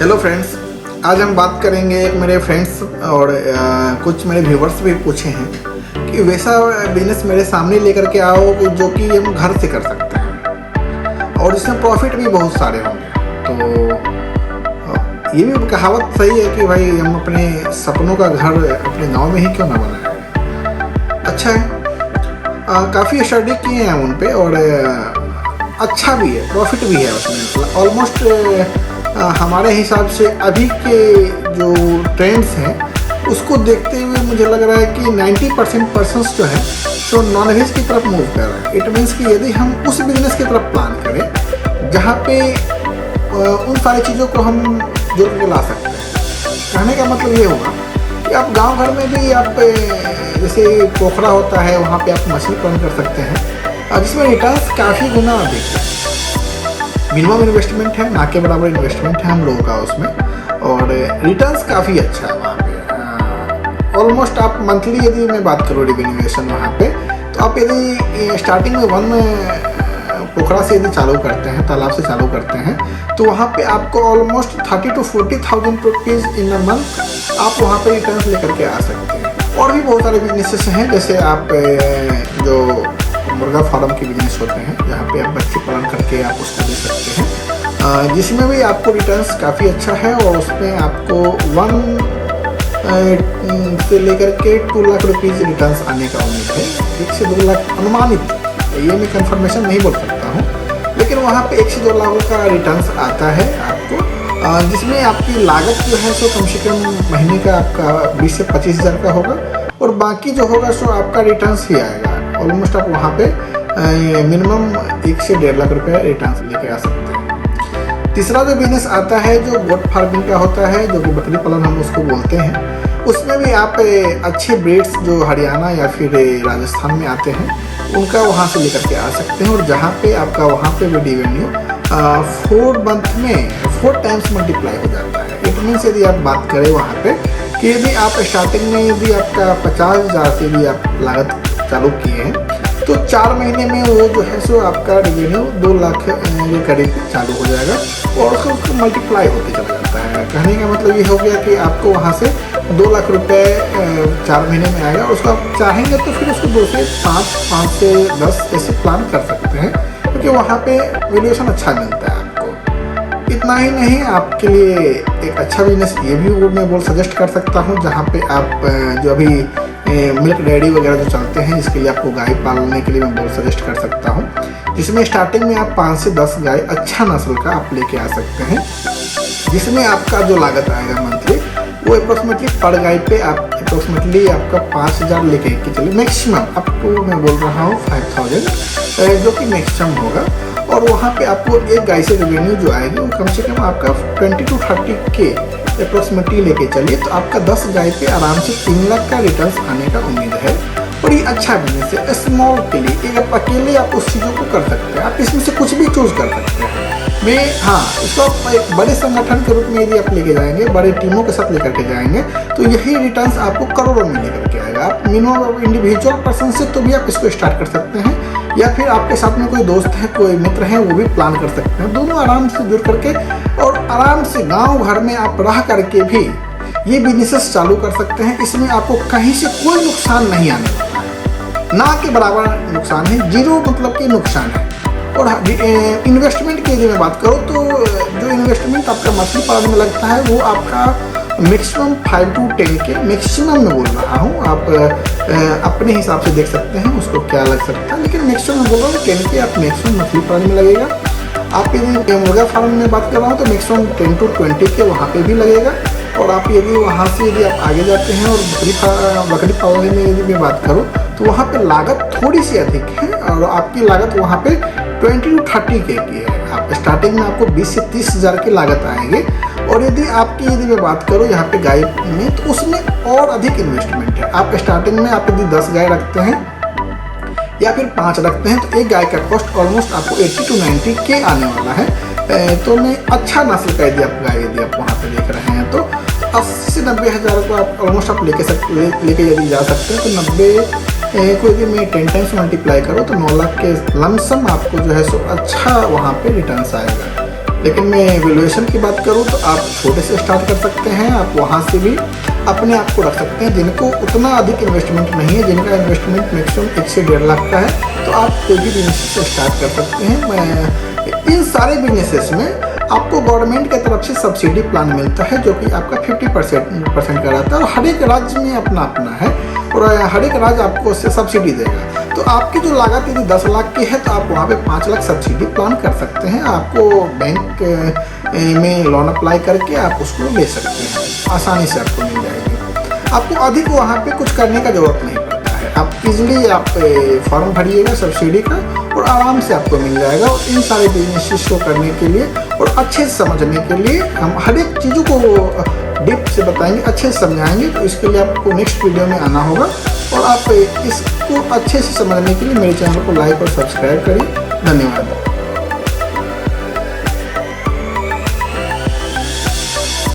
Hello friends, आज हम बात करेंगे मेरे फ्रेंड्स और कुछ मेरे व्यूवर्स भी पूछे हैं कि वैसा बिजनेस मेरे सामने लेकर के आओ जो कि हम घर से कर सकते हैं और इसमें प्रॉफिट भी बहुत सारे होंगे। तो ये भी कहावत सही है कि भाई हम अपने सपनों का घर अपने गांव में ही क्यों ना बनाएं। अच्छा है, काफ़ी स्टडी किए हैं उन पे और अच्छा भी है, प्रॉफिट भी है उसमें। ऑलमोस्ट हमारे हिसाब से अभी के जो ट्रेंड्स हैं उसको देखते हुए मुझे लग रहा है कि 90% पर्सन्स जो है तो नॉनवेज की तरफ मूव कर रहे हैं। इट मीन्स कि यदि हम उस बिजनेस की तरफ प्लान करें जहाँ पे उन सारी चीज़ों को हम जोड़ के ला सकते हैं। कहने का मतलब ये होगा कि आप गांव घर में भी आप जैसे पोखरा होता है वहाँ पे आप मछली पालन कर सकते हैं जिसमें रिटर्न्स काफ़ी गुना अधिक है। मिनिमम इन्वेस्टमेंट है, ना के बराबर इन्वेस्टमेंट है हम लोगों का उसमें, और रिटर्न्स काफ़ी अच्छा है वहाँ पे। ऑलमोस्ट आप मंथली यदि मैं बात करूँ रिवेन्यूएशन वहाँ पे, तो आप यदि स्टार्टिंग में पोखरा से यदि चालू करते हैं, तालाब से चालू करते हैं, तो वहाँ पे आपको almost 30,000 to 40,000 rupees in a month आप वहाँ पे रिटर्न्स लेकर के आ सकते हैं। और भी बहुत सारे बिजनेसेस हैं, जैसे आप जो मुर्गा फार्म के बिजनेस होते हैं जहाँ पे आप बच्चे पालन करके आप उसको दे सकते हैं, जिसमें भी आपको रिटर्न्स काफ़ी अच्छा है और उसमें आपको 1 से लेकर के 2 लाख रुपीज़ रिटर्न्स आने का उम्मीद है। 1 से 2 लाख अनुमानित, ये मैं कंफर्मेशन नहीं बोल सकता हूँ, लेकिन वहाँ पे 1 से 2 लाख का रिटर्न्स आता है आपको, जिसमें आपकी लागत जो है सो कम से कम महीने का आपका 20 से 25 हज़ार का होगा और बाकी जो होगा सो आपका रिटर्न्स ही आएगा। ऑलमोस्ट आप वहाँ पे मिनिमम 1 से 1.5 लाख रुपये रिटर्न्स लेके आ सकते हैं। तीसरा जो बिजनेस आता है जो गोट फार्मिंग का होता है, जो कि बकरी पालन हम उसको बोलते हैं, उसमें भी आप अच्छे ब्रीड्स जो हरियाणा या फिर राजस्थान में आते हैं उनका वहाँ से लेकर के आ सकते हैं, और जहाँ पे आपका वहाँ पे भी रेवेन्यू 4 मंथ में 4 टाइम्स मल्टीप्लाई हो जाता है। इट मीन्स यदि आप बात करें वहाँ पे कि यदि आप स्टार्टिंग में यदि आपका 50,000 से भी आप लागत चालू किए हैं तो 4 महीने में वो जो है सो आपका रेवेन्यू 2 लाख के करीब चालू हो जाएगा और उसको मल्टीप्लाई होते चला जाता है। कहने का मतलब ये हो गया कि आपको वहाँ से 2 लाख रुपए 4 महीने में आएगा, और उसको आप चाहेंगे तो फिर उसको 2 से 5, 5 से 10 ऐसे प्लान कर सकते हैं, क्योंकि वहाँ पे वैल्यूएशन अच्छा मिलता है आपको। इतना ही नहीं, आपके लिए एक अच्छा बिजनेस ये भी वो मैं सजेस्ट कर सकता हूँ, जहाँ पे आप जो अभी मिल्क डेयरी वगैरह जो चलते हैं, इसके लिए आपको गाय पालने के लिए मैं सजेस्ट कर सकता हूँ, जिसमें स्टार्टिंग में आप 5 से 10 गाय अच्छा नस्ल का आप लेके आ सकते हैं, जिसमें आपका जो लागत आएगा मंथली वो अप्रोक्सीमेटली पर गाय पे आप अप्रोक्सीमेटली आपका 5,000 लेके चलिए, मैक्सिमम आपको मैं बोल रहा हूँ 5,000 जो कि मैक्सिमम होगा। और वहाँ पे आपको एक गाय से रेवेन्यू जो आएगी वो कम से कम आपका 20 to 30K अप्रोक्सीमेटली लेके चलिए, तो आपका 10 गाय पे आराम से 3 लाख का रिटर्न्स आने का उम्मीद है। और ये अच्छा बिजनेस है स्मॉल के लिए। आप अकेले आप उस चीज़ों को कर सकते हैं, आप इसमें से कुछ भी चूज़ कर सकते हैं। इसको आप एक बड़े संगठन के रूप में यदि आप लेके जाएंगे, बड़े टीमों के साथ लेकर के जाएंगे, तो यही रिटर्न्स आपको करोड़ों में लेकर के आएगा। आप मिनिमम इंडिविजुअल पर्सन से तो भी आप इसको स्टार्ट कर सकते हैं, या फिर आपके साथ में कोई दोस्त है, कोई मित्र है, वो भी प्लान कर सकते हैं। दोनों आराम से जुड़ करके और आराम से गांव घर में आप रह करके भी ये बिजनेसेस चालू कर सकते हैं। इसमें आपको कहीं से कोई नुकसान नहीं आने वाला है, ना के बराबर नुकसान है, 0 मतलब कि नुकसान है। और इन्वेस्टमेंट की यदि मैं बात करूँ तो जो इन्वेस्टमेंट आपका मछली पालन में लगता है वो आपका मैक्सिमम 5 to 10K मैक्सिमम में बोल रहा हूँ। आप अपने हिसाब से देख सकते हैं उसको क्या लग सकता है, लेकिन मैक्सिमम बोल रहा हूँ 10K आप मैक्सिमम मछली पालन में लगेगा। आप यदि मुर्गा फार्म में बात कर रहा हूँ तो मैक्सिमम 10 to 20K वहाँ पे भी लगेगा। और आप यदि वहाँ से यदि आप आगे जाते हैं और बकरी पालने में यदि मैं बात करूँ तो वहाँ पे लागत थोड़ी सी अधिक है, और आपकी लागत वहाँ पे 20 to 30K की है। आप स्टार्टिंग में आपको 20 से 30 हज़ार की लागत आएंगे। और यदि मैं बात करूँ यहाँ पे गाय में, तो उसमें और अधिक इन्वेस्टमेंट है। आप स्टार्टिंग में आप यदि 10 गाय रखते हैं या फिर 5 रखते हैं तो एक गाय का कॉस्ट ऑलमोस्ट आपको 80 to 90K आने वाला है। तो मैं अच्छा नस्ल का यदि आप वहाँ पे देख रहे हैं तो 80 से 90 हज़ार को आप ऑलमोस्ट आप लेके यदि जा सकते हैं, तो 90 को यदि मैं 10 टाइम्स मल्टीप्लाई करूँ तो 9 लाख के लमसम आपको जो है सो अच्छा वहाँ पे रिटर्न्स आएगा। लेकिन मैं वैल्यूएशन की बात करूँ तो आप छोटे से स्टार्ट कर सकते हैं, आप वहाँ से भी अपने आप को रख सकते हैं। जिनको उतना अधिक इन्वेस्टमेंट नहीं है, जिनका इन्वेस्टमेंट मैक्सिमम 1 से 1.5 लाख का है, तो आप कोई भी बिजनेस से स्टार्ट कर सकते हैं। इन सारे बिजनेसेस में आपको गवर्नमेंट की तरफ से सब्सिडी प्लान मिलता है, जो कि आपका 50% का रहता है, और हर एक राज्य में अपना अपना है, और हर एक राज्य आपको उससे सब्सिडी देगा। तो आपकी जो लागत यदि 10 लाख की है तो आप वहाँ पे 5 लाख सब्सिडी प्लान कर सकते हैं। आपको बैंक में लोन अप्लाई करके आप उसको ले सकते हैं, आसानी से आपको मिल जाएगी। आपको अधिक वहाँ पे कुछ करने का ज़रूरत नहीं पड़ता है। आप इजीली आप फॉर्म भरिएगा सब्सिडी का और आराम से आपको मिल जाएगा। और इन सारे बिजनेस को करने के लिए और अच्छे से समझने के लिए हम हर एक चीज़ों को डीप से बताएंगे, अच्छे से समझाएंगे। तो इसके लिए आपको नेक्स्ट वीडियो में आना होगा, और आप इसको अच्छे से समझने के लिए मेरे चैनल को लाइक और सब्सक्राइब करिए। धन्यवाद।